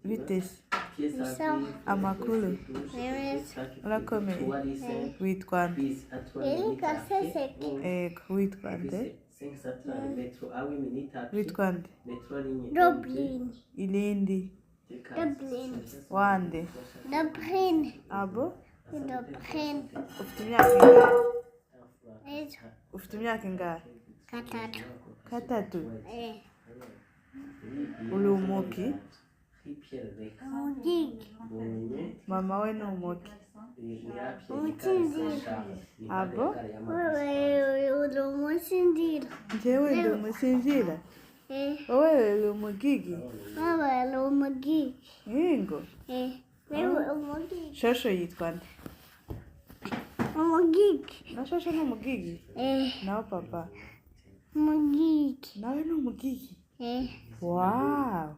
Vitesse. Bisa. Amakuru. Neza. Urakomeye. Witwa nde? Erika Seseke. Witwa nde? Witwa nde? Dublin. Ilindi. Dublin. Wande. Dublin. Abo? Dublin. Ufite imyaka ingahe? Ejo. Ufite imyaka ingahe? Gatatu. 3. Uri umuki? Umugigi. Mama we ni umuki? Umusinzira. Abo? Wewe uri umusinzira. Njyewe ndi umusinzira? Wowe uri umugigi? Wewe uri umugigi. Yingo? Wewe umugigi. Shosho yitwa nde? Umugigi. Na Shosho ni umugigi? Nawe papa? Umugigi. Nawe ni umugigi? Wow!